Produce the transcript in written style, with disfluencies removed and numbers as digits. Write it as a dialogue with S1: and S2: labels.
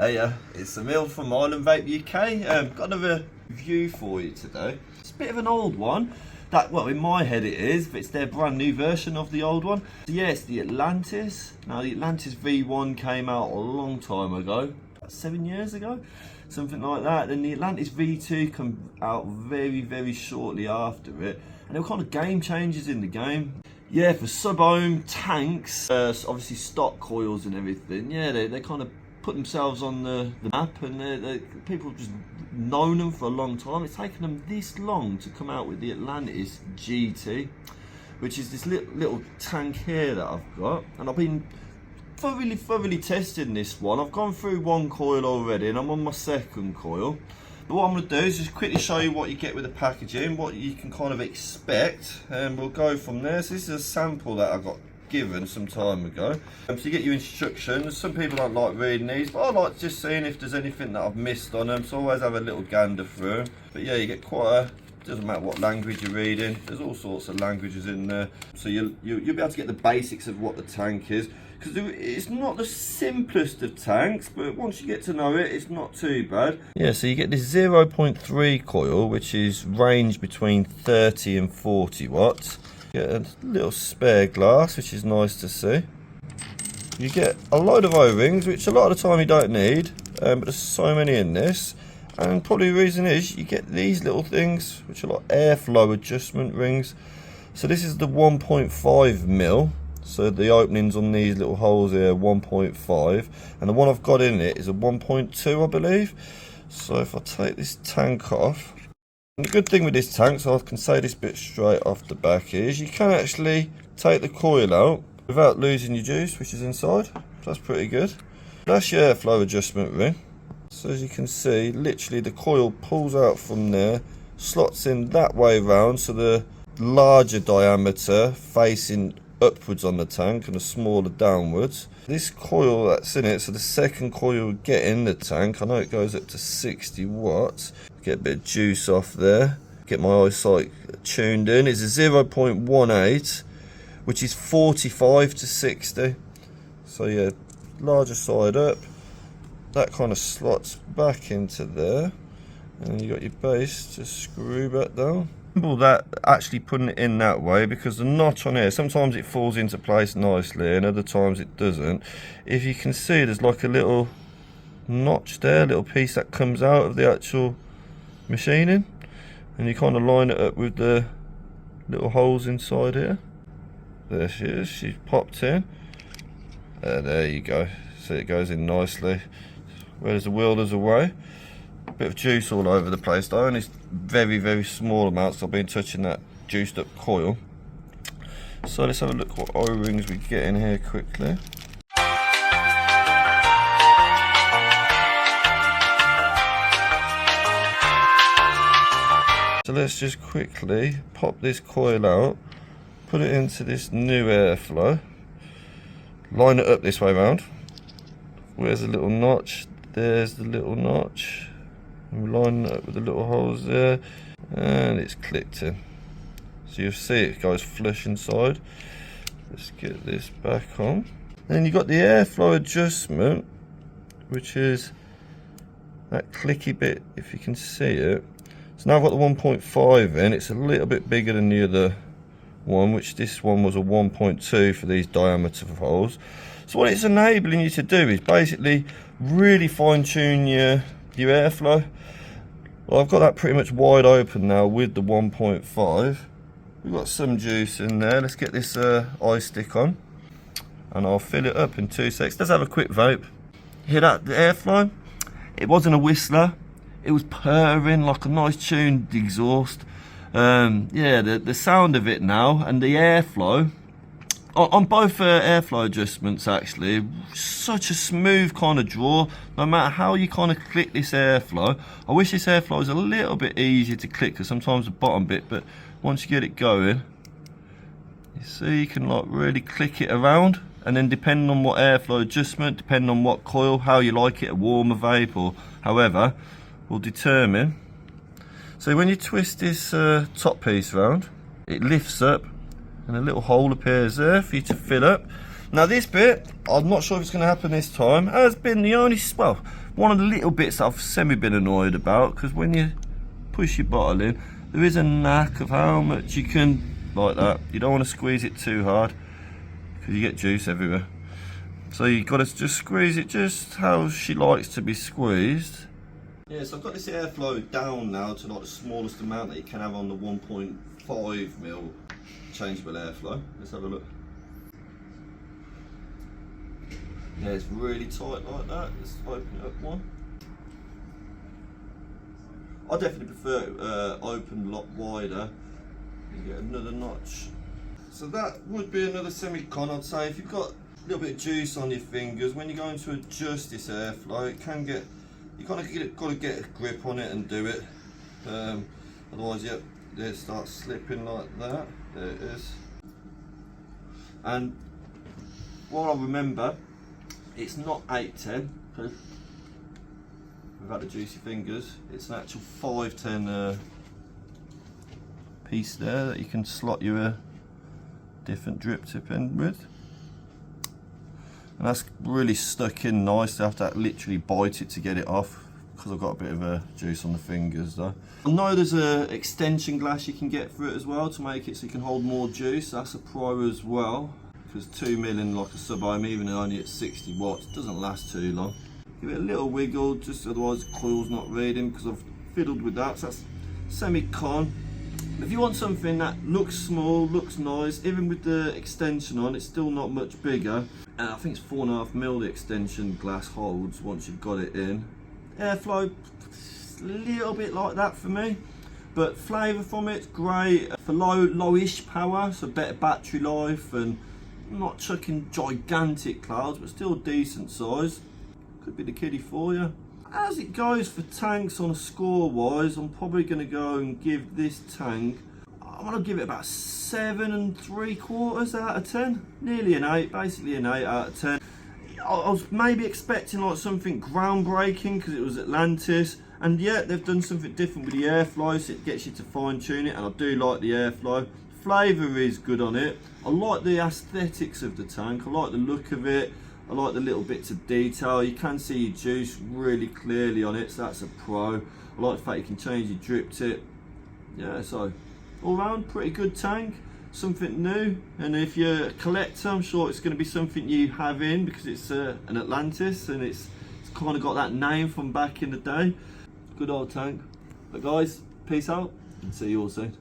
S1: Hey, it's Emil from Island Vape UK. Got another review for you today. It's a bit of an old one. Well, in my head it is, but it's their brand new version of the old one. So yeah, it's the Atlantis. Now, the Atlantis V1 came out a long time ago, about 7 years ago, something like that. Then the Atlantis V2 came out very, very shortly after it. And they were kind of game changers in the game. Yeah, for sub-ohm tanks, obviously stock coils and everything. Yeah, they kind of put themselves on the map, and people have just known them for a long time. It's taken them this long to come out with the Atlantis GT, which is this little tank here that I've got, and I've been thoroughly testing this one. I've gone through one coil already and I'm on my second coil. But what I'm going to do is just quickly show you what you get with the packaging, what you can kind of expect, and we'll go from there. So this is a sample that I got given some time ago. So you get your instructions. Some people don't like reading these, but I like just seeing if there's anything that I've missed on them, so I always have a little gander through them. But yeah, you get quite a, doesn't matter what language you're reading, there's all sorts of languages in there, so you'll be able to get the basics of what the tank is, because it's not the simplest of tanks, but once you get to know it, it's not too bad. Yeah, so you get this 0.3 coil, which is range between 30 and 40 watts. Get a little spare glass, which is nice to see. You get a load of O-rings, which a lot of the time you don't need, but there's so many in this. And probably the reason is you get these little things, which are like airflow adjustment rings. So this is the 1.5 mil. So the openings on these little holes here are 1.5, and the one I've got in it is a 1.2, I believe. So if I take this tank off. And the good thing with this tank, so I can say this bit straight off the back, is you can actually take the coil out without losing your juice, which is inside. So that's pretty good. That's your airflow adjustment ring. So as you can see, literally the coil pulls out from there, slots in that way round, so the larger diameter facing upwards on the tank and the smaller downwards. This coil that's in it, so the second coil we get in the tank, I know it goes up to 60 watts. Get a bit of juice off there, get my eyesight tuned in. It's a 0.18, which is 45 to 60. So yeah, larger side up, that kind of slots back into there, and you got your base to screw back down. That actually putting it in that way, because the notch on here, sometimes it falls into place nicely and other times it doesn't. If you can see, there's like a little notch there, a little piece that comes out of the actual machining, and you kind of line it up with the little holes inside here. There she is, she's popped in. There you go. So it goes in nicely. Where there's a will, there's a way. Bit of juice all over the place though, and it's very small amounts. I've been touching that juiced up coil. So let's have a look what O-rings we get in here quickly. So let's just quickly pop this coil out, put it into this new airflow, line it up this way round. Where's the little notch? There's the little notch. And line it up with the little holes there, and it's clicked in. So you'll see it goes flush inside. Let's get this back on. Then you've got the airflow adjustment, which is that clicky bit, if you can see it. So now I've got the 1.5 in. It's a little bit bigger than the other one, which this one was a 1.2 for these diameter holes. So what it's enabling you to do is basically really fine tune your airflow. Well, I've got that pretty much wide open now with the 1.5. We've got some juice in there. Let's get this eye stick on, and I'll fill it up in 2 seconds. Let's have a quick vape. Hear that, the airflow? It wasn't a whistler. It was purring like a nice tuned exhaust. Yeah, the sound of it now, and the airflow on both airflow adjustments, actually, such a smooth kind of draw. No matter how you kind of click this airflow, I wish this airflow was a little bit easier to click, because sometimes the bottom bit, but once you get it going, you see you can like really click it around, and then depending on what airflow adjustment, depending on what coil, how you like it, a warmer vape or however, will determine. So when you twist this top piece around, it lifts up, and a little hole appears there for you to fill up. Now this bit, I'm not sure if it's going to happen this time, has been the only, well, One of the little bits that I've been annoyed about, because when you push your bottle in, there is a knack of how much you can, like that. You don't want to squeeze it too hard because you get juice everywhere. So you've got to just squeeze it just how she likes to be squeezed. Yeah, so I've got this airflow down now to like the smallest amount that you can have on the 1.5mm changeable airflow. Let's have a look. Yeah, it's really tight like that. Let's open it up one. I definitely prefer it open a lot wider. You get another notch. So that would be another semi-con. I'd say if you've got a little bit of juice on your fingers, when you're going to adjust this airflow, it can get, you kind of got to get a grip on it and do it. Otherwise, yep, it starts slipping like that. There it is. And what I remember, it's not 810. Without the juicy fingers, it's an actual 510 piece there that you can slot your different drip tip in with, and that's really stuck in nice. I have to literally bite it to get it off because I've got a bit of juice on the fingers though. I know there's a extension glass you can get for it as well to make it so you can hold more juice. That's a pro as well, because 2mm in like a sub-ohm, even only at 60 watts, doesn't last too long. Give it a little wiggle, just otherwise the coil's not reading, because I've fiddled with that. So that's semi-con. If you want something that looks small, looks nice, even with the extension on, it's still not much bigger. And I think it's 4.5mm the extension glass holds once you've got it in. Airflow, a little bit like that for me. But flavour from it's great for lowish power, so better battery life, and not chucking gigantic clouds, but still decent size. Could be the kiddie for you. As it goes for tanks on a score wise, I'm probably going to go and give this tank, I'm going to give it about 7 3/4 out of 10. Nearly an 8, basically an 8 out of 10. I was maybe expecting like something groundbreaking because it was Atlantis, and yet they've done something different with the airflow, so it gets you to fine tune it, and I do like the airflow. Flavour is good on it. I like the aesthetics of the tank, I like the look of it. I like the little bits of detail. You can see your juice really clearly on it, so that's a pro. I like the fact you can change your drip tip. Yeah, so all round pretty good tank, something new. And if you're a collector, I'm sure it's going to be something you have in, because it's an Atlantis, and it's kind of got that name from back in the day. Good old tank. But guys, peace out and see you all soon.